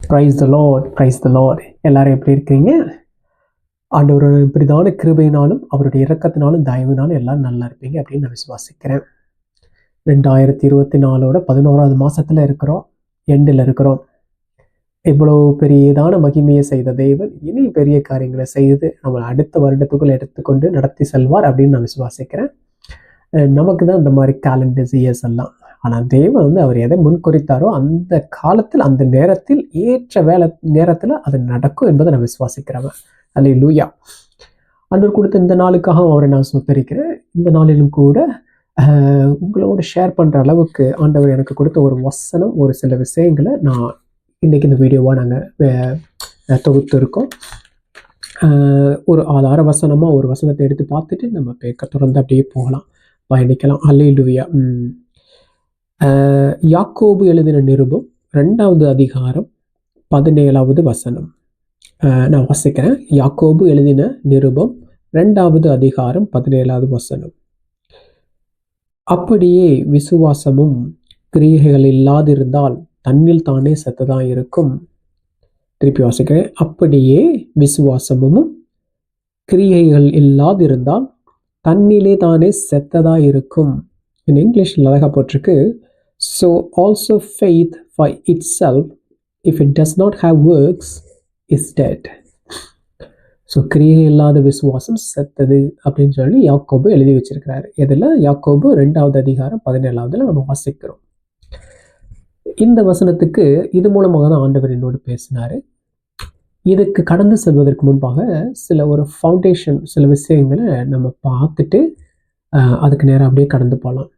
Praise the Lord, praise the Lord. எல்லாரும் எப்படி இருக்கீங்க? ஆண்டவரோட பிரிதான கிருபையினாலும் அவருடைய இரக்கத்தினாலும் தயவுனாலும் எல்லாரும் நல்லா இருப்பீங்க அப்படின்னு நான் விசுவாசிக்கிறேன். 2024 11வது மாசத்துல இருக்கிறோம், எண்டில் இருக்கிறோம். இவ்வளவு பெரியதான மகிமையை செய்த தேவன் இனி பெரிய காரியங்களை செய்து நம்ம அடுத்த வருடத்துக்குள் எடுத்துக்கொண்டு நடத்தி செல்வார் அப்படின்னு நான் விசுவாசிக்கிறேன். நமக்கு தான் இந்த மாதிரி கேலண்டர்ஸ் இயர்ஸ் எல்லாம். ஆனால் தேவன் அவர் எதை முன்குறித்தாரோ அந்த காலத்தில் அந்த நேரத்தில் ஏற்ற நேரத்தில் அது நடக்கும் என்பதை நான் விசுவாசிக்கிறவன். அல்லேலூயா. ஆண்டவர் கொடுத்த இந்த நாளுக்காக அவரை நான் சுத்தரிக்கிறேன். இந்த நாளிலும் கூட உங்களோட ஷேர் பண்ணுற அளவுக்கு ஆண்டவர் எனக்கு கொடுத்த ஒரு வசனம், ஒரு சில விஷயங்களை நான் இன்றைக்கி இந்த வீடியோவாக நாங்கள் தொகுத்து இருக்கோம். ஒரு ஆதார வசனமாக ஒரு வசனத்தை எடுத்து பார்த்துட்டு நம்ம தொடர்ந்து அப்படியே போகலாம், பயணிக்கலாம். அல்லேலூயா. யாக்கோபு எழுதின நிருபம் 2வது அதிகாரம் 17வது வசனம் நான் வாசிக்கிறேன். யாக்கோபு எழுதின நிருபம் 2வது அதிகாரம் 17வது வசனம். அப்படியே விசுவாசமும் கிரியைகள் இல்லாதிருந்தால் தன்னில் தானே செத்ததாக இருக்கும். திருப்பி வாசிக்கிறேன். அப்படியே விசுவாசமும் கிரியைகள் இல்லாதிருந்தால் தன்னிலே தானே செத்ததாக இருக்கும். In English அழகாக போட்டிருக்கு, so also faith by itself, if it does not have works, is dead. So கிரியை இல்லாத விசுவாசம் செத்தது அப்படின்னு சொல்லி யாக்கோபு எழுதி வச்சிருக்கிறாரு. இதில் யாக்கோபு 2வது அதிகாரம் 17வதுல நம்ம வாசிக்கிறோம். இந்த வசனத்துக்கு இது மூலமாக தான் ஆண்டவர் என்னோடு பேசினார். இதுக்கு கடந்து செல்வதற்கு முன்பாக ஒரு ஃபவுண்டேஷன், சில விஷயங்களை நம்ம பார்த்துட்டு அதுக்கு நேரம் அப்படியே கடந்து போகலாம்.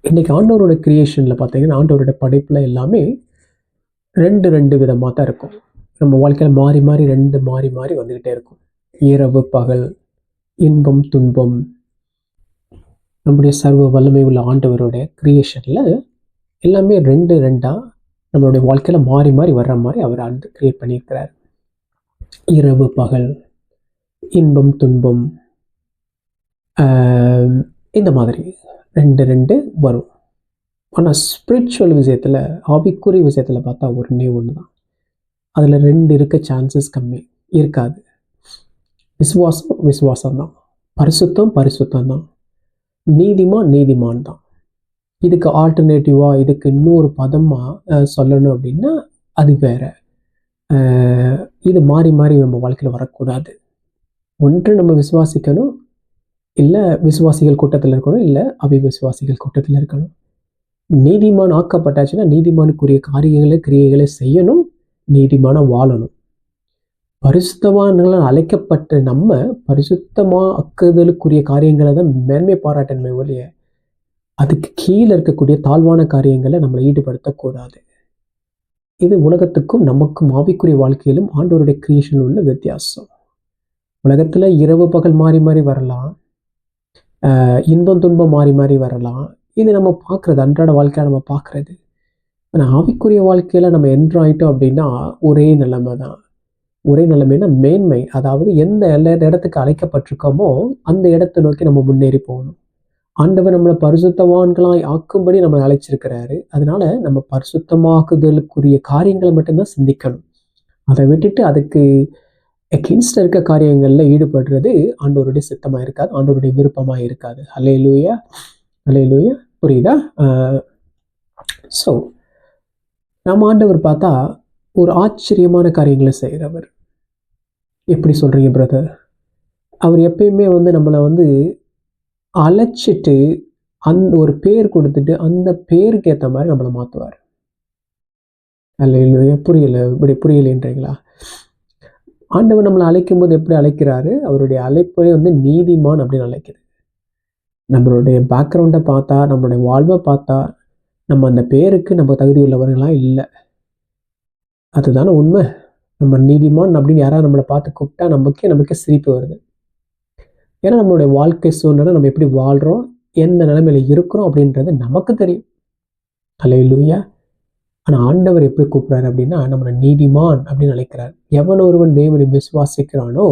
இன்றைக்கி ஆண்டவரோட கிரியேஷனில் பார்த்தீங்கன்னா, ஆண்டவரோட படைப்பில் எல்லாமே ரெண்டு விதமாக தான் இருக்கும். நம்ம வாழ்க்கையில் மாறி மாறி வந்துக்கிட்டே இருக்கும். இரவு பகல், இன்பம் துன்பம். நம்முடைய சர்வ வல்லமை உள்ள ஆண்டவரோட கிரியேஷனில் எல்லாமே ரெண்டாக நம்மளுடைய வாழ்க்கையில் மாறி வர்ற மாதிரி அவர் கிரியேட் பண்ணியிருக்கிறார். இரவு பகல், இன்பம் துன்பம், இந்த மாதிரி ரெண்டு வரும். ஆனால் ஸ்பிரிச்சுவல் விஷயத்தில், ஆவிக்குரிய விஷயத்தில் பார்த்தா ஒன்று தான். அதில் 2 இருக்க சான்சஸ் கம்மி இருக்காது. விசுவாசம் தான், பரிசுத்தம் தான், நீதிமான் தான். இதுக்கு ஆல்டர்னேட்டிவாக, இதுக்கு இன்னொரு பதமாக சொல்லணும் அப்படின்னா அது வேற. இது மாறி நம்ம வாழ்க்கையில் வரக்கூடாது. ஒன்று நம்ம விசுவாசிக்கணும், இல்லை விசுவாசிகள் கூட்டத்தில் இருக்கணும், இல்லை அவிசுவாசிகள் கூட்டத்தில் இருக்கணும். நீதிமான் ஆக்கப்பட்டாச்சுன்னா நீதிமானுக்குரிய கிரியைகளை செய்யணும், நீதிமான வாழணும். பரிசுத்தவான்கள் அழைக்கப்பட்ட நம்ம பரிசுத்தமாக்குதலுக்குரிய காரியங்களை தான் மேன்மை பாராட்டன்மை ஒழிய அதுக்கு கீழே இருக்கக்கூடிய தாழ்வான காரியங்களை நம்மளை ஈடுபடுத்தக்கூடாது. இது உலகத்துக்கும் நமக்கும் ஆவிக்குரிய வாழ்க்கையிலும் ஆண்டவருடைய கிரியேஷன் உள்ள வித்தியாசம். உலகத்தில் இரவு பகல் மாறி வரலாம், இன்பம் துன்பம் மாறி வரலாம். இது நம்ம பார்க்குறது, அன்றாட வாழ்க்கையில் நம்ம பார்க்குறது. ஆனால் ஆவிக்குரிய வாழ்க்கையில் நம்ம ஆயிட்டோம் அப்படின்னா ஒரே நிலைமை தான். ஒரே நிலைமைன்னா மேன்மை. அதாவது எந்த இடத்துக்கு அழைக்கப்பட்டிருக்கோமோ அந்த இடத்தை நோக்கி நம்ம முன்னேறி போகணும். ஆண்டவர் நம்மளை பரிசுத்தவான்களாய் ஆக்கும்படி நம்ம அழைச்சிருக்கிறாரு. அதனால நம்ம பரிசுத்தமாக்குதலுக்குரிய காரியங்களை மட்டும்தான் சிந்திக்கணும். அதை விட்டுட்டு அதுக்கு எகென்ஸ்ட் இருக்க காரியங்களில் ஈடுபடுறது ஆண்டவருடைய சித்தமாக இருக்காது, ஆண்டவருடைய விருப்பமாக இருக்காது. அல்லேலூயா, அல்லேலூயா. புரியுதா? ஸோ நம்ம ஆண்டவர் பார்த்தா ஒரு ஆச்சரியமான காரியங்களை செய்கிறவர். எப்படி சொல்கிறீங்க பிரதர்? அவர் எப்பயுமே நம்மளை அழைச்சிட்டு ஒரு பேர் கொடுத்துட்டு அந்த பேருக்கு ஏற்ற மாதிரி நம்மளை மாற்றுவார். அல்லேலூயா. இப்படி புரியலைன்றீங்களா? ஆண்டவர் நம்மளை அழைக்கும் போது எப்படி அழைக்கிறாரு? அவருடைய அழைப்பை நீதிமான் அப்படின்னு அழைக்கிறது. நம்மளுடைய பேக்ரவுண்டை பார்த்தா, நம்மளுடைய வாழ்வை பார்த்தா நம்ம அந்த பேருக்கு நம்ம தகுதி உள்ளவர்களாம் இல்லை. அதுதானே உண்மை. நம்ம நீதிமான் அப்படின்னு யாராவது நம்மளை பார்த்து கூப்பிட்டா நமக்கே சிரிப்பு வருது. ஏன்னா நம்மளுடைய வாழ்க்கை சூழ்நிலை, நம்ம எப்படி வாழ்கிறோம், எந்த நிலைமையில இருக்கிறோம் அப்படின்றது நமக்கு தெரியும். அல்லேலூயா. ஆனால் ஆண்டவர் எப்படி கூப்பிட்றாரு அப்படின்னா நம்மளை நீதிமான் அப்படின்னு அழைக்கிறார். எவன் ஒருவன் தேவனை விசுவாசிக்கிறானோ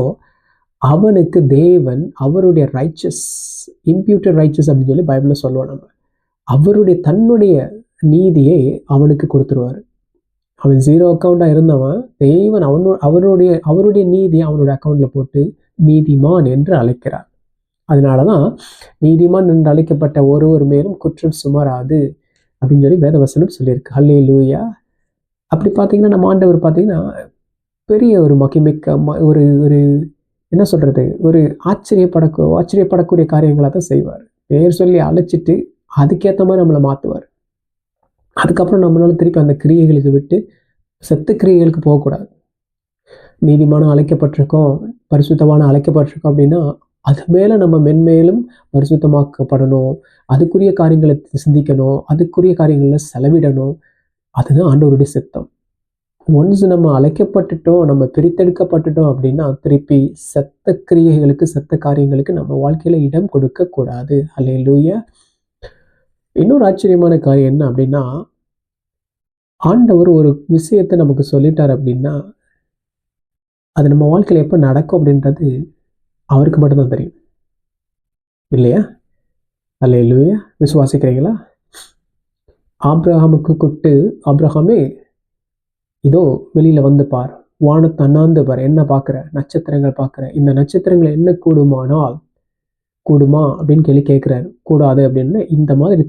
அவனுக்கு தேவன் அவருடைய ரைச்சஸ், இம்ப்யூட்டட் ரைச்சஸ் அப்படின்னு சொல்லி பைபிளில் சொல்லுவோம். நம்ம அவருடைய தன்னுடைய நீதியை அவனுக்கு கொடுத்துருவார். அவன் 0 அக்கௌண்ட்டாக இருந்தவன் தேவன் அவருடைய நீதி அவனுடைய அக்கௌண்ட்டில் போட்டு நீதிமான் என்று அழைக்கிறார். அதனால தான் நீதிமான் என்று அழைக்கப்பட்ட ஒருவர் மேலும் குற்றம் சுமராது அப்படின்னு சொல்லி வேதவசனம் சொல்லியிருக்கு. ஹல்லேலூயா. அப்படி பார்த்தீங்கன்னா நம்ம ஆண்டவர் பார்த்தீங்கன்னா பெரிய ஒரு மகிமிக்க ஒரு ஒரு என்ன சொல்கிறது, ஒரு ஆச்சரியப்படக்கூடிய காரியங்களாக தான் செய்வார். பேர் சொல்லி அழைச்சிட்டு அதுக்கேற்ற மாதிரி நம்மளை மாற்றுவார். அதுக்கப்புறம் நம்மளால திருப்பி அந்த கிரியைகளுக்கு விட்டு செத்த கிரியைகளுக்கு போகக்கூடாது. நீதிமான அழைக்கப்பட்டிருக்கோம், பரிசுத்தமான அழைக்கப்பட்டிருக்கோம் அப்படின்னா அது மேலே நம்ம மென்மேலும் பரிசுத்தமாக்கப்படணும், அதுக்குரிய காரியங்களை சிந்திக்கணும், அதுக்குரிய காரியங்களில் செலவிடணும். அதுதான் ஆண்டவருடைய சித்தம். ஒன்ஸ் நம்ம அழைக்கப்பட்டுட்டோம், நம்ம பிரித்தெடுக்கப்பட்டுட்டோம் அப்படின்னா திருப்பி செத்த கிரியைகளுக்கு செத்த காரியங்களுக்கு நம்ம வாழ்க்கையில் இடம் கொடுக்கக்கூடாது. ஹல்லேலூயா. இன்னொரு ஆச்சரியமான காரியம் என்ன அப்படின்னா, ஆண்டவர் ஒரு விஷயத்தை நமக்கு சொல்லிட்டார் அப்படின்னா அது நம்ம வாழ்க்கையில் எப்போ நடக்கும் அப்படின்றது அவருக்கு மட்டும்தான் தெரியும், இல்லையா? ஹல்லேலூயா. விசுவாசிக்கிறீங்களா? ஆபிரகாமுக்கு கூப்பிட்டு, ஆபிரகாமே இதோ வெளியில் வந்து பார், வானத்தை அண்ணாந்து பார், என்ன பார்க்குற? நட்சத்திரங்கள் பார்க்குற, இந்த நட்சத்திரங்கள் என்ன கூடுமா அப்படின்னு கேட்குறாரு. கூடாது அப்படின்னு இந்த மாதிரி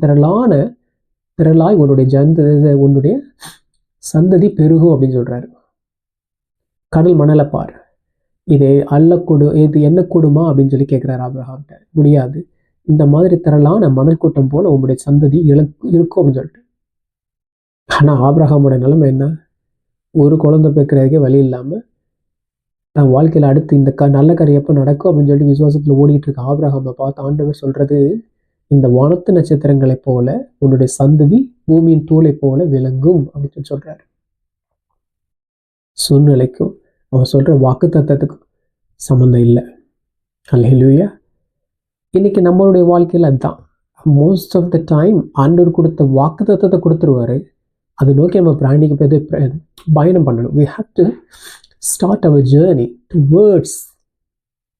திரளாய் உன்னுடைய சந்ததி பெருகும் அப்படின்னு சொல்கிறாரு. கடல் மணலை பார், இது என்ன கூடுமா அப்படின்னு சொல்லி கேட்குறாரு ஆபிரகாம்கிட்ட. முடியாது, இந்த மாதிரி திரளான மணல் கூட்டம் போல உங்களுடைய சந்ததி இருக்கும் அப்படின்னு சொல்லிட்டு. ஆனால் ஆபிரகாமோட நிலைமை என்ன? ஒரு குழந்தை பேக்கிறதுக்கே வழி இல்லாமல் தன் வாழ்க்கையில் அடுத்து இந்த நல்ல காரியம் எப்போ நடக்கும் அப்படின்னு சொல்லி விசுவாசத்தில் ஓடிட்டு இருக்க ஆபிரகாமை பார்த்து ஆண்டவர் சொல்கிறது, இந்த வானத்து நட்சத்திரங்களைப் போல உன்னுடைய சந்ததி பூமியின் தூளை போல விளங்கும் அப்படின்னு சொல்கிறாரு. சூழ்நிலைக்கும் அவர் சொல்கிற வாக்கு தத்தத்துக்கும் சம்மந்தம் இல்லை. ஹல்லேலூயா. இன்னைக்கு நம்மளுடைய வாழ்க்கையில் அதுதான் மோஸ்ட் ஆஃப் த டைம் ஆண்டவர் கொடுத்த வாக்கு தத்தத்தை கொடுத்துருவாரு, அதை நோக்கி நம்ம பயணம் பண்ணணும். We have to start our journey towards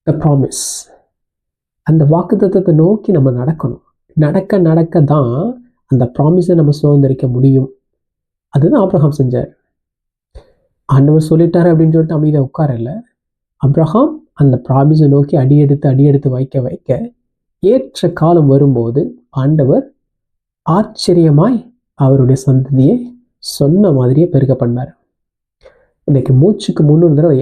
the promise. அந்த வாக்குத்தத்தத்தை நோக்கி நம்ம நடக்கணும். நடக்க தான் அந்த ப்ராமிஸை நம்ம சுதந்திரிக்க முடியும். அதுதான் ஆபிரகாம் செஞ்சார். ஆண்டவர் சொல்லிட்டாரு அப்படின்னு சொல்லிட்டு அமைதியாக உட்காரல. ஆபிரகாம் அந்த ப்ராமிஸை நோக்கி அடியெடுத்து வைக்க ஏற்ற காலம் வரும்போது ஆண்டவர் ஆச்சரியமாய் அவருடைய சந்ததியை சொன்ன மாதிரியே பெருக பண்ணார். இன்னைக்கு மூச்சுக்கு 300 தடவை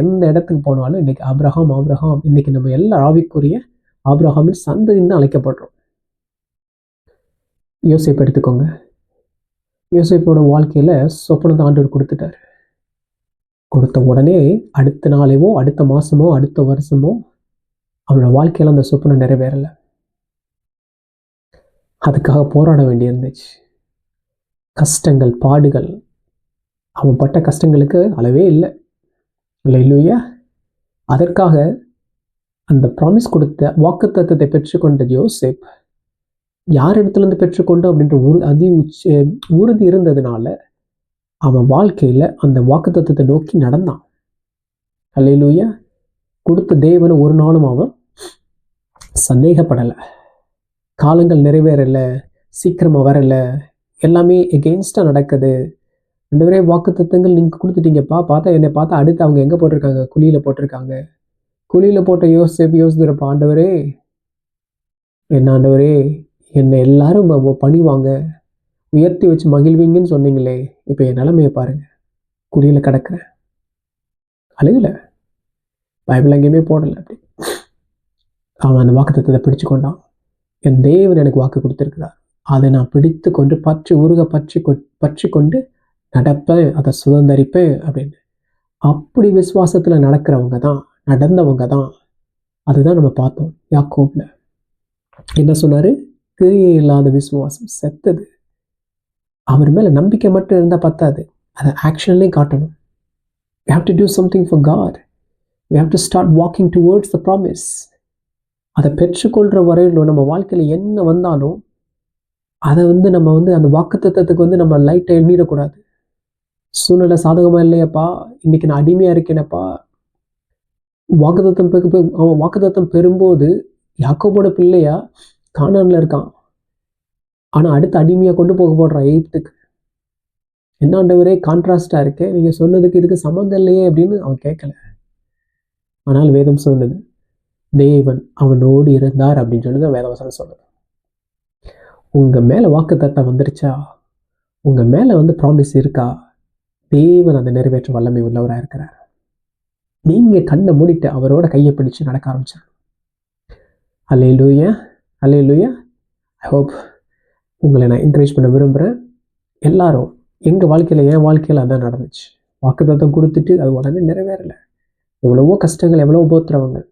எந்த இடத்துக்கு போனாலும் இன்னைக்கு ஆபிரகாம் இன்னைக்கு நம்ம எல்லா ஆவிக்குரிய ஆபிரகாமின் சந்ததின்னு தான் அழைக்கப்படுறோம். யோசேப்பு எடுத்துக்கோங்க. யோசேப்போட வாழ்க்கையில சொப்பனத்தை ஆண்டவர் கொடுத்துட்டார். கொடுத்த உடனே அடுத்த நாளேவோ அடுத்த மாசமோ அடுத்த வருஷமோ அவனோட வாழ்க்கையில அந்த சொப்பனம் நிறைவேறலை. அதுக்காக போராட வேண்டியிருந்துச்சு. கஷ்டங்கள், பாடுகள், அவன் பட்ட கஷ்டங்களுக்கு அளவே இல்லை. இல்லையா? அதற்காக அந்த ப்ராமிஸ் கொடுத்த வாக்குத்தத்தத்தை பெற்றுக்கொண்ட யோசேப் யார் இடத்துலேருந்து பெற்றுக்கொண்டோம் அப்படின்ற உறுதி இருந்ததுனால அவன் வாழ்க்கையில் அந்த வாக்குத்தத்தத்தை நோக்கி நடந்தான். அல்லேலூயா. கொடுத்த தேவனை ஒரு நாளும் அவன் சந்தேகப்படலை. காலங்கள் நிறைவேறலை, சீக்கிரமாக வரலை, எல்லாமே எகெயின்ஸ்டாக நடக்குது. ஆண்டவரே வாக்குத்தத்தங்கள் நீங்கள் கொடுத்துட்டீங்கப்பா, என்னை பார்த்தா அடுத்து அவங்க எங்கே போட்டிருக்காங்க? குழியில் போட்டிருக்காங்க. குழியில் போட்ட யோசிக்கிறப்ப ஆண்டவரே, என்ன ஆண்டவரே, என்னை எல்லாரும் பணிவாங்க, உயர்த்தி வச்சு மகிழ்வீங்கன்னு சொன்னீங்களே, இப்போ என் நிலைமையை பாருங்க, குழியில் கிடக்கிறேன். அழுகலை, பைபிள் எங்கேயுமே போடலை. அப்படி அவன் அந்த வாக்குத்தத்தத்தை பிடிச்சு கொண்டான். என் தேவன் எனக்கு வாக்கு கொடுத்துருக்கிறார், அதை நான் பிடித்து கொண்டு பற்றி கொண்டு நடப்பேன், அதை சுதந்திரிப்பேன் அப்படின்னு. அப்படி விசுவாசத்தில் நடந்தவங்க தான். அதுதான் நம்ம பார்த்தோம். யாக்கோப்ல என்ன சொன்னாரு? கிரியை இல்லாத விசுவாசம் செத்தது. அவர் மேல நம்பிக்கை மட்டும் இருந்தால் பத்தாது, அதை ஆக்ஷன்லேயும் காட்டணும். We have to do something for God. We have to start walking towards the promise. அதை பெற்றுக்கொள்கிற வரையிலும் நம்ம வாழ்க்கையில் என்ன வந்தாலும் அதை நம்ம அந்த வாக்குத்தத்தத்துக்கு நம்ம லைட்டை எண்ணிடக்கூடாது. சூழ்நிலை சாதகமாக இல்லையப்பா, இன்னைக்கு நான் அடிமையாக இருக்கேனப்பா. அவன் வாக்குத்தத்தம் பெறும்போது யாக்கோபோட பிள்ளையா கானான்ல இருக்கான். ஆனால் அடுத்த அடிமையாக கொண்டு போடுறான் எகிப்துக்கு. என்ன ஆண்டவரே கான்ட்ராஸ்டாக இருக்கே, நீங்கள் சொன்னதுக்கு இதுக்கு சம்மந்தம் இல்லையே அப்படின்னு அவன் கேட்கல. ஆனால் வேதம் சொன்னது தேவன் அவனோடு இருந்தார் அப்படின்னு சொல்லி தான் வேதவசனம் சொல்லுது. உங்கள் மேலே வாக்குத்தத்தம் வந்துருச்சா, உங்கள் மேலே ப்ராமிஸ் இருக்கா, தேவன் அதை நிறைவேற்ற வல்லமை உள்ளவராக இருக்கிறார். நீங்கள் கண்ணை மூடிட்டு அவரோட கையை பிடிச்சு நடக்க ஆரம்பிச்சிடணும். அல்லேலூயா, அல்லேலூயா. ஐ ஹோப் உங்களை நான் என்கரேஜ் பண்ண விரும்புகிறேன். எல்லாரும் எங்கள் வாழ்க்கையில், என் வாழ்க்கையில் அதான் நடந்துச்சு. வாக்குத்தத்தம் கொடுத்துட்டு அது உடனே நிறைவேறலை. எவ்வளவோ கஷ்டங்கள், எவ்வளோ உபத்திரவங்கள்.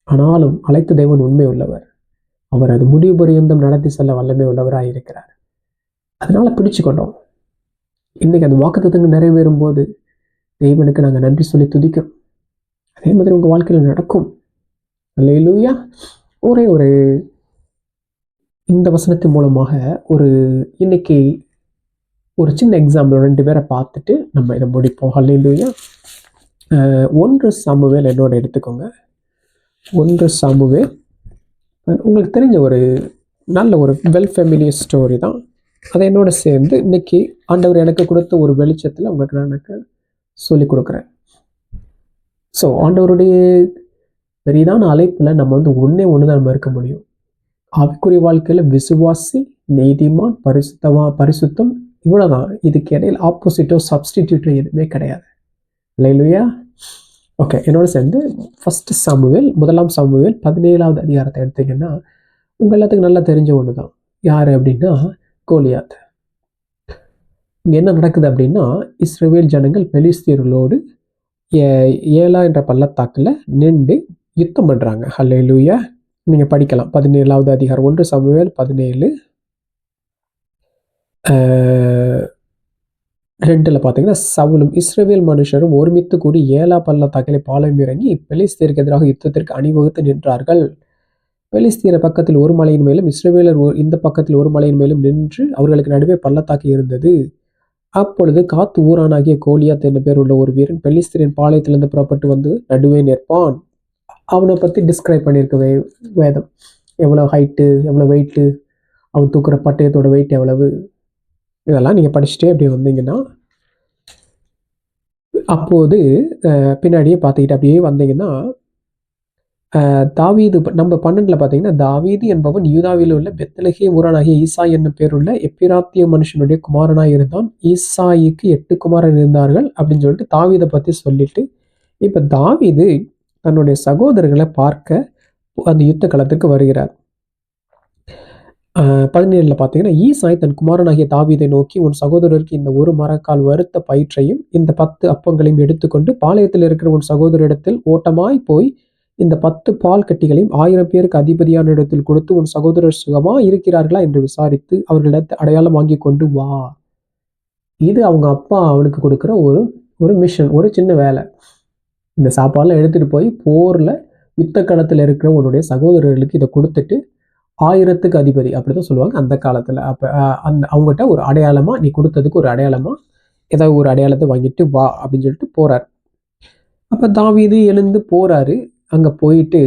ஆனாலும் அழைத்த தேவன் உண்மை உள்ளவர். அவர் அது முடிவு பரியந்தம் நடத்தி செல்ல வல்லமை உள்ளவராக இருக்கிறார். அதனால பிடிச்சுக்கொண்டோம். இன்னைக்கு அந்த வாக்குத்தத்தங்கள் நிறைவேறும் போது தேவனுக்கு நாங்கள் நன்றி சொல்லி துதிக்கிறோம். அதே மாதிரி உங்கள் வாழ்க்கையில் நடக்கும். அல்லேலூயா. ஒரு இந்த வசனத்தின் மூலமாக இன்னைக்கு ஒரு சின்ன எக்ஸாம்பிள் 2 பேரை பார்த்துட்டு நம்ம இதை முடிப்போம். அல்லேலூயா. 1 சாமுவேல் என்னோட எடுத்துக்கோங்க. 1 சாமுவேல் உங்களுக்கு தெரிஞ்ச நல்ல வெல் ஃபெமிலியர் ஸ்டோரி தான். அதை என்னோட சேர்ந்து இன்னைக்கு ஆண்டவர் எனக்கு கொடுத்த ஒரு வெளிச்சத்தில் உங்களுக்கு நான் எனக்கு சொல்லிக் கொடுக்குறேன். ஸோ ஆண்டவருடைய பெரிதான அழைப்பில் நம்ம ஒன்று தான் நம்ம இருக்க முடியும். ஆவிக்குரிய வாழ்க்கையில் விசுவாசி, நீதிமான், பரிசுத்தம், இவ்வளோதான். இதுக்கு இடையில் ஆப்போசிட்டோ சப்ஸ்டிடியூட்டோ எதுவுமே கிடையாது. அல்லேலூயா. ஓகே, என்னோட சேர்ந்து 1 சாமுவேல் 1 சாமுவேல் 17வது அதிகாரத்தை எடுத்தீங்கன்னா உங்கள் எல்லாத்துக்கும் நல்லா தெரிஞ்ச ஒன்று தான். யார் அப்படின்னா கோலியாத். இங்கே என்ன நடக்குது அப்படின்னா, இஸ்ரவேல் ஜனங்கள் பெலிஸ்தியர்களோடு ஏலா என்ற பள்ளத்தாக்கில் நின்று யுத்தம் பண்ணுறாங்க. அல்லேலூயா. நீங்கள் படிக்கலாம் 17வது அதிகாரம் 1 சாமுவேல் 17 2 பார்த்தீங்கன்னா, சவுலும் இஸ்ரவேல் மனுஷரும் ஒருமித்து கூடி ஏலா பள்ளத்தாக்கிலே பாளையம் இறங்கி பெலிஸ்தியருக்கு எதிராக யுத்தத்திற்கு அணிவகுத்து நின்றார்கள். பெலிஸ்தியர் பக்கத்தில் ஒரு மலையின் மேலும் இஸ்ரவேலர் இந்த பக்கத்தில் ஒரு மலையின் மேலும் நின்று அவர்களுக்கு நடுவே பள்ளத்தாக்கு இருந்தது. அப்பொழுது காத்து ஊரானாகிய கோலியாத் என்ற பேர் உள்ள ஒரு வீரன் பெலிஸ்தியரின் பாளையத்திலிருந்து புறப்பட்டு வந்து நடுவே நிற்பான். அவனை பற்றி டிஸ்கிரைப் பண்ணியிருக்க வேதம். எவ்வளோ ஹைட்டு, எவ்வளோ வெயிட்டு, அவன் தூக்குற பட்டயத்தோட வெயிட் எவ்வளவு, இதெல்லாம் நீங்கள் படிச்சுட்டே அப்படி வந்தீங்கன்னா, அப்போது பின்னாடியே பார்த்துக்கிட்டு அப்படியே வந்தீங்கன்னா, தாவீது நம்ம 12 பார்த்தீங்கன்னா, தாவீது என்பவன் யூதாவில் உள்ள பெத்லகேம் ஊரானாகிய ஈசாய் என்னும் பேருள்ள எப்பிராத்திய மனுஷனுடைய குமாரனாக இருந்தான். ஈசாயிக்கு 8 குமாரர் இருந்தார்கள் அப்படின்னு சொல்லிட்டு தாவீதை பற்றி சொல்லிட்டு, இப்போ தாவீது தன்னுடைய சகோதரர்களை பார்க்க அந்த யுத்த களத்துக்கு வருகிறார். 17 பார்த்தீங்கன்னா, ஈசாய் தன் குமாரனாகிய தாவீதை நோக்கி, உன் சகோதரருக்கு இந்த 1 மரக்கால் வறுத்த பயிற்றையும் இந்த 10 அப்பங்களையும் எடுத்துக்கொண்டு பாளையத்தில் இருக்கிற உன் சகோதரிடத்தில் ஓட்டமாய் போய் இந்த 10 பால் கட்டிகளையும் 1000 பேருக்கு அதிபதியான இடத்தில் கொடுத்து உன் சகோதரர் சுகமா இருக்கிறார்களா என்று விசாரித்து அவர்களிடத்தை அடையாளம் வாங்கி கொண்டு வா. இது அவங்க அப்பா அவனுக்கு கொடுக்குற ஒரு மிஷன், ஒரு சின்ன வேலை. இந்த சாப்பாடுலாம் எடுத்துகிட்டு போய் போரில் யுத்த களத்தில் இருக்கிற உன்னுடைய சகோதரர்களுக்கு இதை கொடுத்துட்டு 1000க்கு அதிபதி அப்படிதான் சொல்லுவாங்க அந்த காலத்தில். அப்போ அவங்ககிட்ட ஒரு அடையாளமாக, நீ கொடுத்ததுக்கு ஒரு அடையாளமாக ஏதாவது ஒரு அடையாளத்தை வாங்கிட்டு வா அப்படின்னு சொல்லிட்டு போகிறார். அப்போ தாவீது எழுந்து போகிறாரு. அங்கே போயிட்டு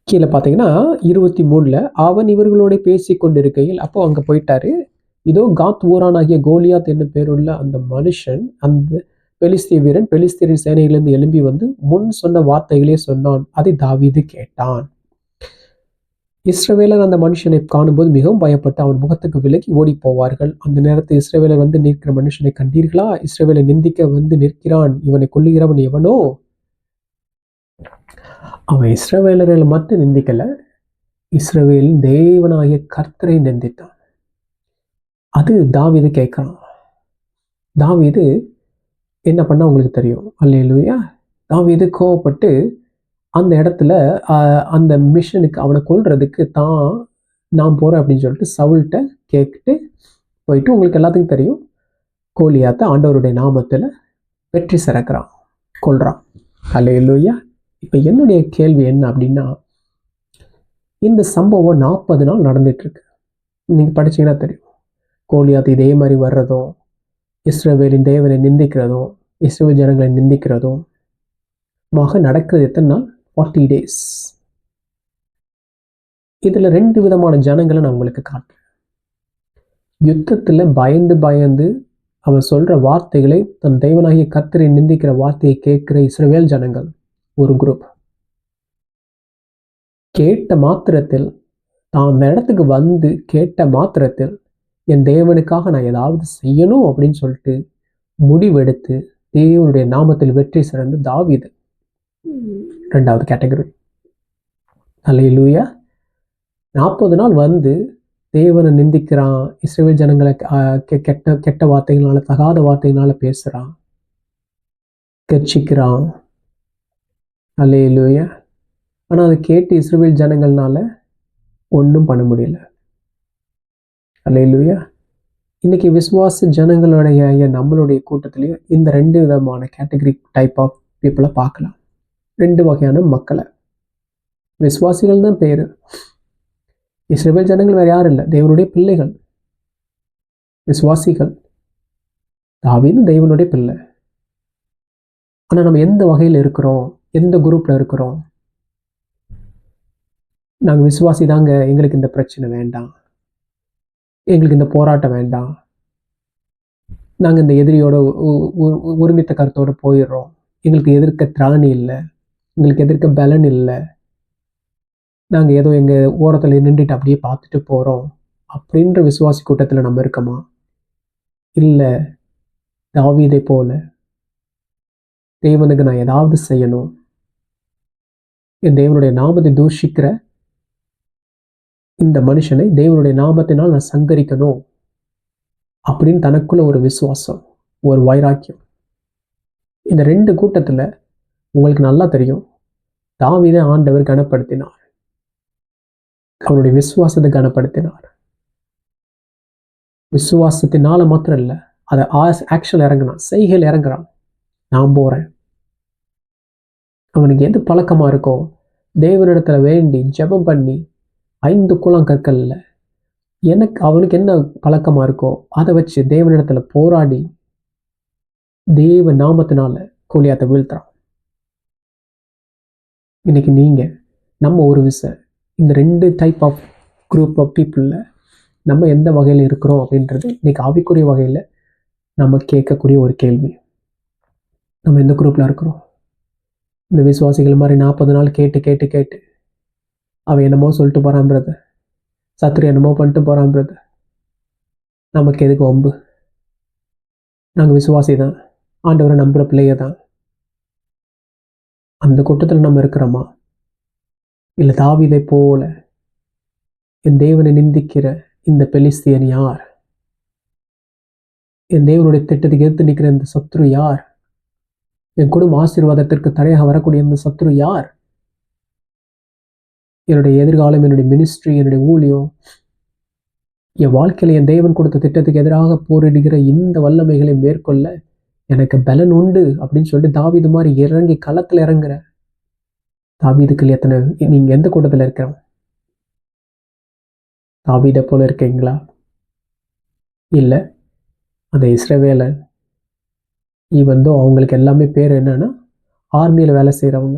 கீழே பார்த்தீங்கன்னா 23 அவன் இவர்களோட பேசி கொண்டிருக்கையில் அப்போ அங்கே போயிட்டாரு. இதோ காத் ஊரானாகிய கோலியாத் என்னும் பேருள்ள அந்த மனுஷன், அந்த பெலிஸ்திய வீரன் பெலிஸ்தியரின் சேனையிலிருந்து எழும்பி வந்து முன் சொன்ன வார்த்தைகளே சொன்னான். அதை தாவீது கேட்டான். இஸ்ரவேலர் அந்த மனுஷனை காணும்போது மிகவும் பயப்பட்டு அவன் முகத்துக்கு விலகி ஓடி போவார்கள். அந்த நேரத்தில் இஸ்ரவேலர் வந்து நிற்கிற மனுஷனை கண்டீர்களா? இஸ்ரவேலை நிந்திக்க வந்து நிற்கிறான், இவனை கொல்லுகிறவன் எவனோ? அவன் இஸ்ரவேலர்கள் மட்டும் நிந்திக்கல, இஸ்ரவேலின் தேவனாகிய கர்த்தரை நிந்தித்தான். அது தாவீது கேட்கறான். தாவீது என்ன பண்ணா உங்களுக்கு தெரியும். அல்லேலூயா. தாவீது கோவப்பட்டு அந்த இடத்துல அந்த மிஷனுக்கு அவனை கொல்றதுக்கு நான் போறேன் அப்படின்னு சொல்லிட்டு சவுல்கிட்ட கேட்டு போயிட்டு, உங்களுக்கு எல்லாத்துக்கும் தெரியும், கோலியாத்தை ஆண்டவருடைய நாமத்தில் வெற்றி சிறக்கிறான், கொல்றான். அல்லேலூயா. இப்போ என்னுடைய கேள்வி என்ன அப்படின்னா, இந்த சம்பவம் 40 நாள் நடந்துட்டு இருக்கு. நீங்க படிச்சீங்கன்னா தெரியும். கோலியாத் இதே மாதிரி வர்றதும், இஸ்ரவேலின் தேவனை நிந்திக்கிறதும், இஸ்ரவேல் ஜனங்களை நிந்திக்கிறதும் நடக்கிறது எத்தனை நாள்? 40 days. இதுல 2 விதமான ஜனங்களை நான் உங்களுக்கு காட்டுறேன். யுத்தத்துல பயந்து பயந்து அவன் சொல்ற வார்த்தைகளை, தன் தேவனாகிய கர்த்தரை நிந்திக்கிற வார்த்தையை கேட்கிற இஸ்ரவேல் ஜனங்கள் ஒரு குரூப். கேட்ட மாத்திரத்தில், தான் அந்த இடத்துக்கு வந்து கேட்ட மாத்திரத்தில், என் தேவனுக்காக நான் ஏதாவது செய்யணும் அப்படின்னு சொல்லிட்டு முடிவெடுத்து தேவனுடைய நாமத்தில் வெற்றி சிறந்து தாவீது 2வது கேட்டகரி. அல்லேலூயா. 40 நாள் வந்து தேவனை நிந்திக்கிறான், இஸ்ரவேல் ஜனங்களை கெட்ட கெட்ட வார்த்தைகளால, தகாத வார்த்தைகளால பேசுறான், கர்ச்சிக்கிறான். அல்லேலூயா. ஆனா அதை கேட்டு இஸ்ரவேல் ஜனங்கள்னால ஒன்றும் பண்ண முடியல. அல்லேலூயா. இன்னைக்கு விசுவாச ஜனங்களுடைய நம்மளுடைய கூட்டத்திலையும் இந்த 2 விதமான கேட்டகரி டைப் ஆஃப் பீப்புளை பார்க்கலாம். 2 வகையான மக்களை. விசுவாசிகள் தான் பேரு. இஸ்ரவேல் ஜனங்கள் வேற யாரும் இல்லை, தேவனுடைய பிள்ளைகள், விசுவாசிகள். தாவீது தேவனுடைய பிள்ளை. ஆனா நம்ம எந்த வகையில் இருக்கிறோம், எந்த குரூப்ல இருக்கிறோம்? நாங்க விசுவாசி தாங்க, எங்களுக்கு இந்த பிரச்சனை வேண்டாம், எங்களுக்கு இந்த போராட்டம் வேண்டாம், நாங்க இந்த எதிரியோட ஒருமித்த கருத்தோட போயிடுறோம், எங்களுக்கு எதிர்க்க திராணி இல்லை, எங்களுக்கு எதிர்க்க பலன் இல்லை, நாங்க ஏதோ எங்க ஓரத்துல நின்றுட்டு அப்படியே பார்த்துட்டு போறோம் அப்படின்ற விசுவாசி கூட்டத்துல நம்ம இருக்கோமா? இல்ல, தாவீதை போல தேவனுக்கு நான் ஏதாவது செய்யணும், என் தேவனுடைய நாமத்தை தூஷிக்கிற இந்த மனுஷனை தேவனுடைய நாமத்தினால் நான் சங்கரிக்கணும் அப்படின்னு தனக்குள்ள ஒரு விசுவாசம், ஒரு வைராக்கியம். இந்த 2 கூட்டத்துல உங்களுக்கு நல்லா தெரியும், தாவீதை ஆண்டவர் கனப்படுத்தினார், அவருடைய விசுவாசத்தை கனப்படுத்தினார். விசுவாசத்தினால மாத்திரம் இல்லை, அதை ஆக்ஷன் இறங்கினான், செய்கையில் இறங்குறான். நான் போறேன். அவனுக்கு எது பழக்கமா இருக்கோ தேவனிடத்துல வேண்டி ஜெபம் பண்ணி 5 கூழாங்கற்கள்ல அவனுக்கு என்ன பழக்கமா இருக்கோ அதை வச்சு தேவனிடத்துல போராடி தேவ நாமத்தினால கோலியாத்தை வீழ்த்துறான். இன்னைக்கு நீங்க நம்ம ஒரு இந்த 2 டைப் ஆஃப் குரூப் ஆஃப் பீப்புளில் நம்ம எந்த வகையில் இருக்கிறோம் அப்படின்றது இன்னைக்கு ஆவிக்குரிய வகையில் நம்ம கேட்கக்கூடிய ஒரு கேள்வி. நம்ம எந்த குரூப்பில் இருக்கிறோம்? இந்த விசுவாசிகள் மாதிரி 40 நாள் கேட்டு கேட்டு கேட்டு அவன் என்னமோ சொல்லிட்டு போகிறான் பிரதர், சத்துரு என்னமோ பண்ணிட்டு போகிறான் பிரதர், நமக்கு எதுக்கு வம்பு, நாங்கள் விசுவாசி தான், ஆண்டவரை நம்புகிற பிள்ளைய தான். அந்த கூட்டத்தில் நம்ம இருக்கிறோமா? இல்லை தாவீதை போல என் தேவனை நிந்திக்கிற இந்த பெலிஸ்தியன் யார், என் தேவனுடைய திட்டத்துக்கு எதிர்த்து நிற்கிற இந்த சத்ரு யார், என் குடும்ப ஆசீர்வாதத்திற்கு தடையாக வரக்கூடிய இந்த சத்ரு யார், என்னுடைய எதிர்காலம், என்னுடைய மினிஸ்ட்ரி, என்னுடைய ஊழியம், என் வாழ்க்கையில் என் தேவன் கொடுத்த திட்டத்துக்கு எதிராக போரிடுகிற இந்த வல்லமைகளை மேற்கொள்ள எனக்கு பலன் உண்டு அப்படின்னு சொல்லிட்டு தாவீது மாதிரி இறங்கி களத்தில் இறங்குற தாவீதுக்கள் எத்தனை? நீங்க எந்த கூட்டத்தில் இருக்கிறோம்? தாவீதை போல இருக்கீங்களா? இல்லை அந்த இஸ்ரவேலன் அவங்களுக்கு எல்லாமே பேர் என்னன்னா ஆர்மியில் வேலை செய்கிறவங்க,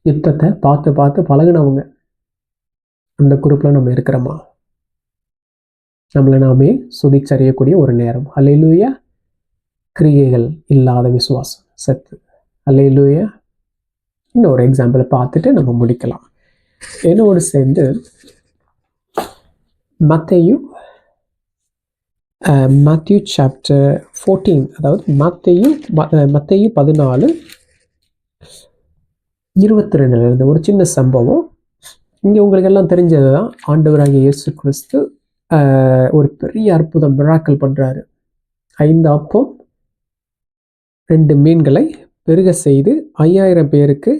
யுத்தத்தை பார்த்து பார்த்து பழகினவங்க. அந்த குரூப்பில் நம்ம இருக்கிறோமா? நம்மளை நாமே சுதிச்சறியக்கூடிய ஒரு நேரம். அல்லேலூயா. கிரியைகள் இல்லாத விசுவாசம் சத்து. அல்லேலூயா. இன்னொரு எக்ஸாம்பிளை பார்த்துட்டு நம்ம முடிக்கலாம். என்னோடு சேர்ந்து மத்தேயு சாப்டர் 14, அதாவது மத்தேயு 14:22 ஒரு சின்ன சம்பவம். இங்கே உங்களுக்கு எல்லாம் தெரிஞ்சது தான். ஆண்டவராகிய இயேசு கிறிஸ்து ஒரு பெரிய அற்புதம் மிராக்கிள் பண்ணுறாரு. 5 அப்பம் 2 மீன்களை பெருக செய்து 5000 பேருக்கு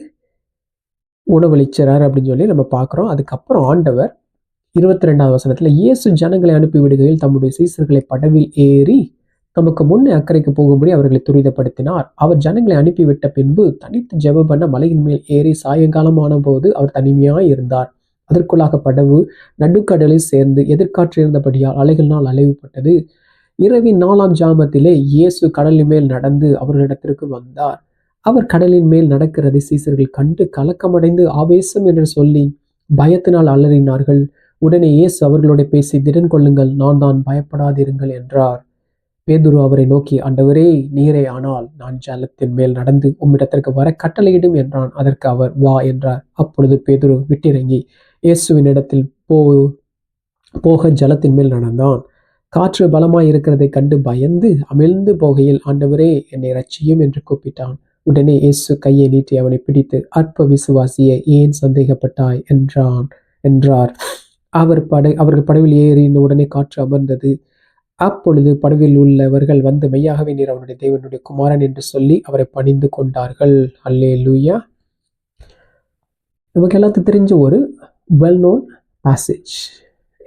உணவளிச்சார் அப்படின்னு சொல்லி நம்ம பார்க்குறோம். அதுக்கப்புறம் ஆண்டவர் 22வது வசனத்தில், இயேசு ஜனங்களை அனுப்பி விடுகையில் தம்முடைய சீசர்களை படவில் ஏறி தமக்கு முன்னே அக்கறைக்கு போகும்படி அவர்களை துரிதப்படுத்தினார். அவர் ஜனங்களை அனுப்பிவிட்ட பின்பு தனித்து ஜெபம் பண்ண மலையின் மேல் ஏறி சாயங்காலமான போது அவர் தனிமையாய் இருந்தார். அதற்குள்ளாக படவு நடுக்கடலில் சேர்ந்து எதிர்காற்று இருந்தபடியால் அலைகளினால் அலைவுபட்டது. இரவின் 4ஆம் ஜாமத்திலே இயேசு கடலின் மேல் நடந்து அவர்களிடத்திற்கு வந்தார். அவர் கடலின் மேல் நடக்கிறதை சீசர்கள் கண்டு கலக்கமடைந்து ஆவேசம் என்று சொல்லி பயத்தினால் அலறினார்கள். உடனே இயேசு அவர்களோட பேசி, திடன் கொள்ளுங்கள், நான் தான், பயப்படாதிருங்கள் என்றார். பேதுரு அவரை நோக்கி, ஆண்டவரே, நீரே ஆனால் நான் ஜலத்தின் மேல் நடந்து உம்மிடத்திற்கு வர கட்டளையிடும் என்றான். அதற்கு அவர், வா என்றார். அப்பொழுது பேதுரு விட்டிறங்கி இயேசுவின் இடத்தில் போக ஜலத்தின் மேல் நடந்தான். காற்று பலமாய் இருக்கிறதை கண்டு பயந்து அமிழ்ந்து போகையில், ஆண்டவரே, என்னை ரட்சியும் என்று கூப்பிட்டான். உடனே இயேசு கையை நீட்டி அவனை பிடித்து, அற்ப விசுவாசியே, ஏன் சந்தேகப்பட்டாய் என்றார். அவர்கள் படவில் ஏறின உடனே காற்று அமர்ந்தது. அப்பொழுது படவில் உள்ளவர்கள் வந்து, மெய்யாகவே நீர் அவனுடைய தேவனுடைய குமாரன் என்று சொல்லி அவரை பணிந்து கொண்டார்கள். அல்லேலூயா. நமக்கு எல்லாத்துக்கும் தெரிஞ்ச ஒரு வெல் நோன் பேசேஜ்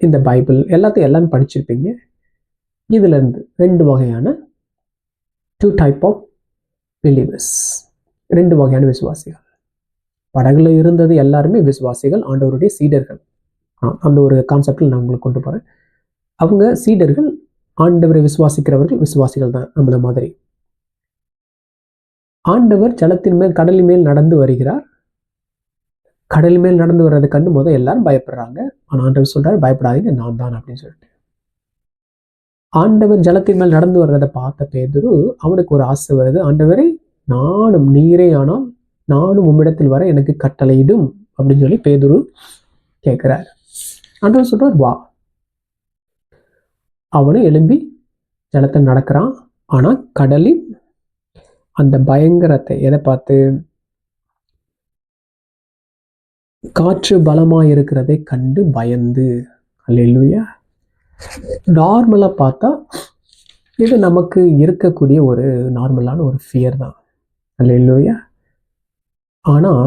இந்த பைபிள். எல்லாரும் படிச்சிருப்பீங்க. இதுல இருந்து 2 வகையான 2 டைப் ஆஃப் பிலீவர்ஸ், 2 வகையான விசுவாசிகள். படகுல இருந்தது எல்லாருமே விசுவாசிகள், ஆண்டவருடைய சீடர்கள். அந்த ஒரு கான்செப்டில் நான் உங்களுக்கு கொண்டு போறேன். அவங்க சீடர்கள், ஆண்டவரை விசுவாசிக்கிறவர்கள் விசுவாசிகள் தான் நம்மள மாதிரி. ஆண்டவர் ஜலத்தின் மேல் கடலின் மேல் நடந்து வருகிறார். கடல் மேல் நடந்து வர்றதை கண்டு எல்லாரும் பயப்படுறாங்க. ஆனா ஆண்டவர் சொல்றாரு, பயப்படாதீங்க, நான் தான் அப்படின்னு சொல்லிட்டு. ஆண்டவர் ஜலத்தின் மேல் நடந்து வர்றதை பார்த்த பேதுரு, அவனுக்கு ஒரு ஆசை வருது. ஆண்டவரே, நானும், நீரே ஆனால் நானும் உம்மிடத்தில் வர எனக்கு கட்டளையிடும் அப்படின்னு சொல்லி பேதுரு கேட்கிறார். ஆண்டவர் சொல்றார், வா. அவனும் எழும்பி ஜலத்தை நடக்கிறான். ஆனா கடலின் அந்த பயங்கரத்தை எதை பார்த்து? காற்று பலமாக இருக்கிறதை கண்டு பயந்து. அல்லேலூயா. நார்மலாக பார்த்தா இது நமக்கு இருக்கக்கூடிய ஒரு நார்மலான ஒரு ஃபியர் தான். அல்லேலூயா. ஆனால்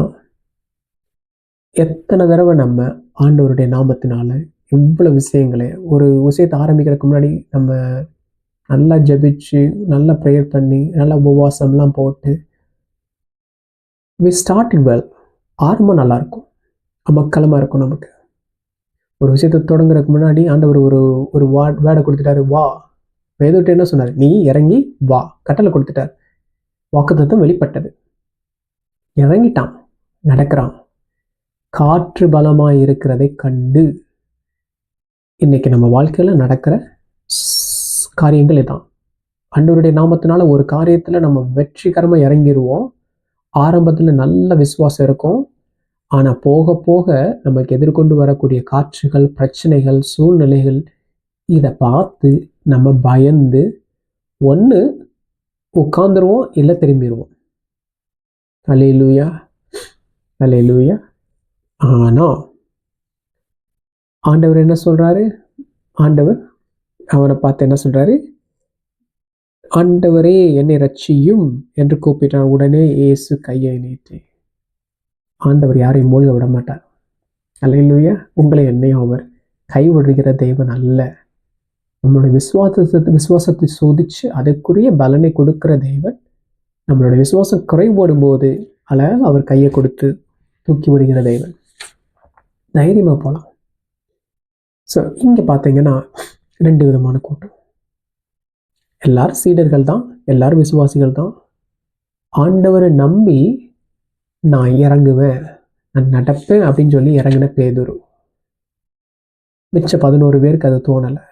எத்தனை தடவை நம்ம ஆண்டவருடைய நாமத்தினால இவ்வளோ விஷயங்களை, ஒரு விஷயத்தை ஆரம்பிக்கிறதுக்கு முன்னாடி நம்ம நல்லா ஜெபிச்சு, நல்லா ப்ரேயர் பண்ணி, நல்லா உபவாசம்லாம் போட்டு we started well. ஆரம்பம் நல்லாயிருக்கும், மக்களமாக இருக்கும். நமக்கு ஒரு விஷயத்தை தொடங்குறதுக்கு முன்னாடி ஆண்டவர் ஒரு வேர்டை கொடுத்துட்டாரு, வா. வேதத்தை என்ன சொன்னார்? நீ இறங்கி வா. கட்டளை கொடுத்துட்டார். வாக்குத்தத்தம் வெளிப்பட்டது. இறங்கிட்டான், நடக்கிறான். காற்று பலமாக இருக்கிறதை கண்டு. இன்னைக்கு நம்ம வாழ்க்கையில் நடக்கிற காரியங்கள் இதான். ஆண்டவருடைய நாமத்தினால ஒரு காரியத்தில் நம்ம வெற்றிகரமாக இறங்கிடுவோம். ஆரம்பத்தில் நல்ல விசுவாசம் இருக்கும். ஆனால் போக போக நமக்கு எதிர்கொண்டு வரக்கூடிய காற்றுகள், பிரச்சனைகள், சூழ்நிலைகள், இதை பார்த்து நம்ம பயந்து ஒன்று உட்காந்துருவோம், இல்லை திரும்பிடுவோம். அல்லேலூயா, அல்லேலூயா. ஆனால் ஆண்டவர் என்ன சொல்றாரு? ஆண்டவர் அவனை பார்த்து என்ன சொல்றாரு? ஆண்டவரே, என்னை ரட்சியும் என்று கூப்பிட்டான். உடனே இயேசு கையை நீட்டி. ஆண்டவர் யாரையும் மூழ்க விட மாட்டார். அல்லேலூயா. உங்களை என்னையும் அவர் கைவிடுகிற தேவன் அல்ல. நம்மளுடைய விசுவாசத்தை சோதிச்சு அதற்குரிய பலனை கொடுக்கிற தேவன். நம்மளுடைய விசுவாசம் குறைபடும் போது அழகாக அவர் கையை கொடுத்து தூக்கி விடுகிற தேவன். தைரியமா போகலாம். ஸோ இங்கே பார்த்தீங்கன்னா 2 விதமான கூட்டம். எல்லாரும் சீடர்கள் தான், எல்லாரும் விசுவாசிகள் தான். ஆண்டவரை நம்பி நான் இறங்குவேன், நான் நடப்பேன் அப்படின்னு சொல்லி இறங்கின பேதுரு. மிச்ச 11 பேருக்கு அது தோணலை.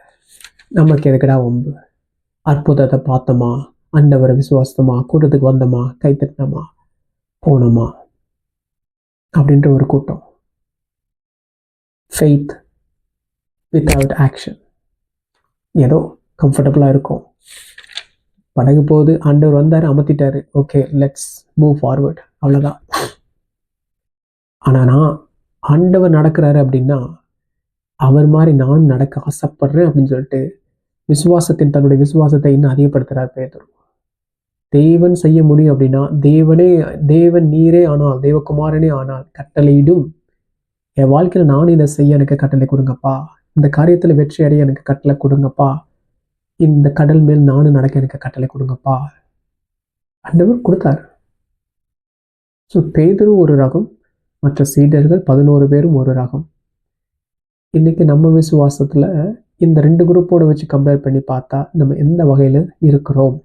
நமக்கு எதுக்கடா வம்பு? அற்புதத்தை பார்த்தோமா, ஆண்டவரை விசுவாசமா, கூட்டத்துக்கு வந்தோமா, கைத்தட்டினோமா, போனோமா அப்படின்ற ஒரு கூட்டம். Faith without action. ஏதோ கம்ஃபர்டபுளாக இருக்கும். படகு போகுது, ஆண்டவர் வந்தார், அமர்த்திட்டாரு, ஓகே லெட்ஸ் மூவ் ஃபார்வர்ட், அவ்வளோதான். ஆனால் நான் ஆண்டவர் நடக்கிறாரு அப்படின்னா அவர் மாதிரி நான் நடக்க ஆசைப்படுறேன் அப்படின்னு சொல்லிட்டு தன்னுடைய விசுவாசத்தை இன்னும் அதிகப்படுத்துகிறார் பேதுரு. தேவன் செய்ய முடியும் அப்படின்னா, தேவன் நீரே ஆனால், தேவகுமாரனே ஆனால் கட்டளையிடும். என் வாழ்க்கையில் நான் இதை செய்ய எனக்கு கட்டளை கொடுங்கப்பா. இந்த காரியத்தில் வெற்றி அடைய எனக்கு கட்டளை கொடுங்கப்பா. இந்த கடல் மேல் நானும் நடக்க எனக்கு கட்டளை கொடுங்கப்பா. ஆண்டவர் கொடுத்தார். ஸோ பேதுரு ஒரு ரகம், மற்ற சீடர்கள் 11 பேரும் ஒரு ரகம். இன்னைக்கு நம்ம விசுவாசத்தில் இந்த 2 குரூப்போடு வச்சு கம்பேர் பண்ணி பார்த்தா நம்ம எந்த வகையில் இருக்கிறோம்?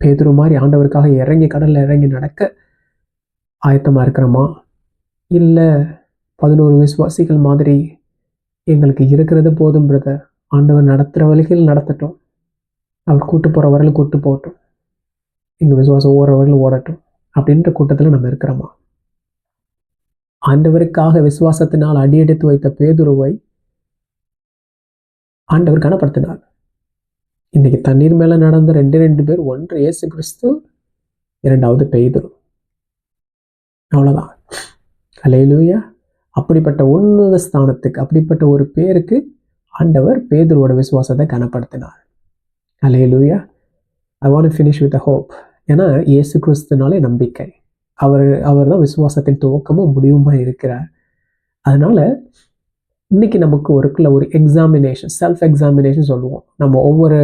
பேதுரு மாதிரி ஆண்டவருக்காக இறங்கி கடலில் இறங்கி நடக்க ஆயத்தமாக இருக்கிறோமா? இல்லை 11 விசுவாசிகள் மாதிரி எங்களுக்கு இருக்கிறது போதும் பிரதர், ஆண்டவர் நடத்துகிற வழிகள் நடத்தட்டும், அவர் கூட்டு போகிற வரலும் கூட்டு போகட்டும், எங்கள் விசுவாசம் ஓடுற வரலும் ஓடட்டும் அப்படின்ற கூட்டத்தில் நம்ம இருக்கிறோமா? ஆண்டவருக்காக விசுவாசத்தினால் அடியெடுத்து வைத்த பேதுருவை ஆண்டவர் கனப்படுத்தினார். இன்னைக்கு தண்ணீர் மேல நடந்த ரெண்டு பேர், ஒன்று இயேசு கிறிஸ்து, இரண்டாவது பேதுரு. அவ்வளவுதான். அல்லேலூயா. அப்படிப்பட்ட உன்னத ஸ்தானத்துக்கு, அப்படிப்பட்ட ஒரு பேருக்கு ஆண்டவர் பேதுருவோட விசுவாசத்தை கனப்படுத்தினார். அல்லேலூயா. I want to finish with hope. ஏன்னா இயேசு கிறிஸ்துனாலே நம்பிக்கை. அவர் தான் விசுவாசத்தின் துவக்கமும் முடிவுமா இருக்கிறார். அதனால இன்னைக்கு நமக்கு ஒரு எக்ஸாமினேஷன், செல்ஃப் எக்ஸாமினேஷன் சொல்லுவோம். நம்ம ஒவ்வொரு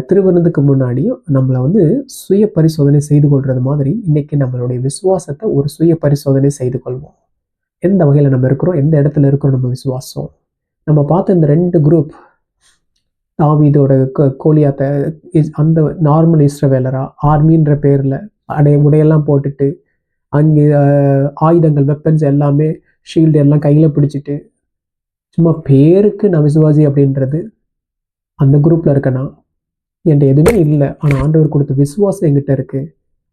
திருவிருந்துக்கு முன்னாடியும் நம்மளை சுய பரிசோதனை செய்து கொள்றது மாதிரி இன்னைக்கு நம்மளுடைய விசுவாசத்தை ஒரு சுய பரிசோதனை செய்து கொள்வோம். எந்த வகையில் நம்ம இருக்கிறோம், எந்த இடத்துல இருக்கிறோம் நம்ம விசுவாசம். நம்ம பார்த்த இந்த 2 குரூப், தாவீதோட கோலியாத்த, அந்த நார்மல் இஸ்ரவேலரா ஆர்மின்ற பேரில் உடையெல்லாம் போட்டுட்டு, அங்கே ஆயுதங்கள், வெப்பன்ஸ் எல்லாமே, ஷீல்டு எல்லாம் கையில் பிடிச்சிட்டு, சும்மா பேருக்கு நான் விசுவாசி அப்படின்றது அந்த குரூப்பில் இருக்கேன்னா என்கிட்ட எதுவுமே இல்லை, ஆனால் ஆண்டவர் கொடுத்த விசுவாசம் என்கிட்ட இருக்குது,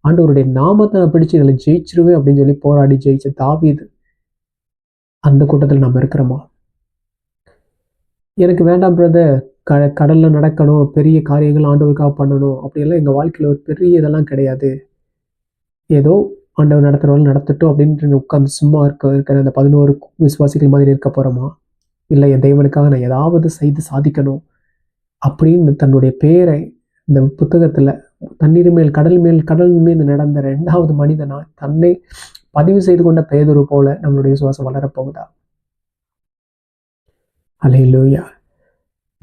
ஆண்டவருடைய நாமத்தை நான் பிடிச்சி இதில் ஜெயிச்சிருவேன் அப்படின்னு சொல்லி போராடி ஜெயிச்ச தாவீது, அந்த கூட்டத்தில் நம்ம இருக்கிறோமா? எனக்கு வேண்டாம் பிரதர், கடலில் நடக்கணும், பெரிய காரியங்கள் ஆண்டவருக்காக பண்ணணும் அப்படியெல்லாம் எங்கள் வாழ்க்கையில் ஒரு பெரிய இதெல்லாம் கிடையாது. ஏதோ ஆண்டவர் நடத்துகிறவங்க நடத்தட்டும் அப்படின்ட்டு உட்காந்து சும்மா இருக்கிற அந்த 11 விசுவாசிகள் மாதிரி இருக்க போகிறோமா? இல்லை, என் தெய்வனுக்காக நான் ஏதாவது செய்து சாதிக்கணும் அப்படின்னு தன்னுடைய பேரை இந்த புத்தகத்தில் தண்ணீர் மேல் கடல் மேல் நடந்த 2வது மனிதனா தன்னை பதிவு செய்து கொண்ட பேதுரு போல நம்மளுடைய விசுவாசம் வளரப்போகுதா? அல்லேலூயா.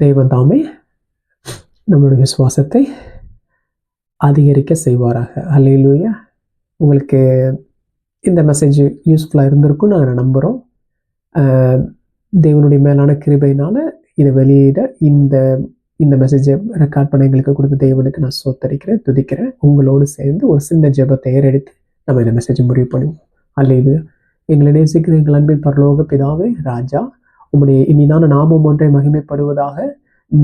தெய்வம் தாமே நம்மளுடைய விசுவாசத்தை அதிகரிக்க செய்வாராக. அல்லேலூயா. உங்களுக்கு இந்த மெசேஜ் யூஸ்ஃபுல்லாக இருந்திருக்கும் நாங்கள் நம்புகிறோம். தேவனுடைய மேலான கிருபையினால இதை வெளியிட இந்த மெசேஜை ரெக்கார்ட் பண்ண எங்களுக்கு கொடுத்த தேவனுக்கு நான் சோத்தரிக்கிறேன், துதிக்கிறேன். உங்களோடு சேர்ந்து ஒரு சின்ன ஜெபத்தை ஏறெடுத்து நம்ம இந்த மெசேஜை முடிவு பண்ணுவோம். அல்லேலூயா. எங்களை நேசிக்கிற எங்கள் அன்பின் பரலோக பிதாவே, ராஜா, உம்முடைய இனிதான நாமம் ஒன்றை மகிமைப்படுவதாக.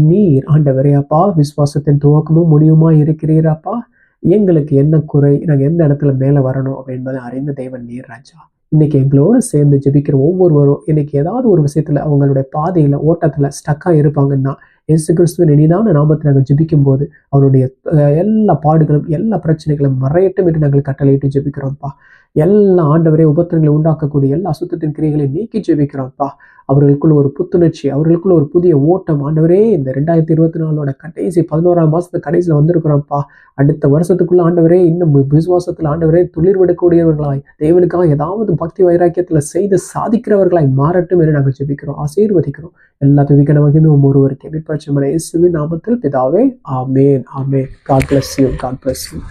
நீர் ஆண்டவரே அப்பா விசுவாசத்தின் துவக்கமும் முடிவுமா இருக்கிறீரப்பா. எங்களுக்கு என்ன குறை, நாங்கள் எந்த இடத்துல மேலே வரணும் அப்படின்பதை அறிந்த தேவன் நீர் ராஜா. இன்னைக்கு எங்களோடு சேர்ந்து ஜெபிக்கிற ஒவ்வொருவரும் இன்னைக்கு ஏதாவது ஒரு விஷயத்துல அவங்களுடைய பாதையில ஓட்டத்துல ஸ்டக்கா இருப்பாங்கன்னா, இயேசு கிறிஸ்துவின் இனிதான நாமத்தை நாங்கள் ஜெபிக்கும் போது அவருடைய எல்லா பாடுகளும் எல்லா பிரச்சனைகளும் மறையட்டும் என்று நாங்கள் கட்டளையிட்டு ஜெபிக்கிறோம்ப்பா. எல்லா ஆண்டவரே உபத்திரங்களை உண்டாக்கக்கூடிய எல்லா அசுத்தத்தின் கிரியைகளை நீக்கி ஜெபிக்கிறோம்ப்பா. அவர்களுக்குள்ள ஒரு புத்துணர்ச்சி, அவர்களுக்குள்ள ஒரு புதிய ஓட்டம். ஆண்டவரே, இந்த 2024 கடைசி 11ஆம் மாசத்து கடைசியில் வந்திருக்கிறோம்ப்பா. அடுத்த வருஷத்துக்குள்ள ஆண்டவரே இன்னும் விசுவாசத்தில் ஆண்டவரே துளிர் விடக்கூடியவர்களாய், தேவனுக்காக ஏதாவது பக்தி வைராக்கியத்தில் செய்து சாதிக்கிறவர்களாய் மாறட்டும் என்று நாங்கள் ஜெபிக்கிறோம், ஆசீர்வதிக்கிறோம். எல்லா துதிக்க நமக்குமே ஒருவருக்கு மீட்பரட்சமான இயேசுவின் நாமத்தில் பிதாவே, ஆமேன், ஆமேன். God bless you. God bless you.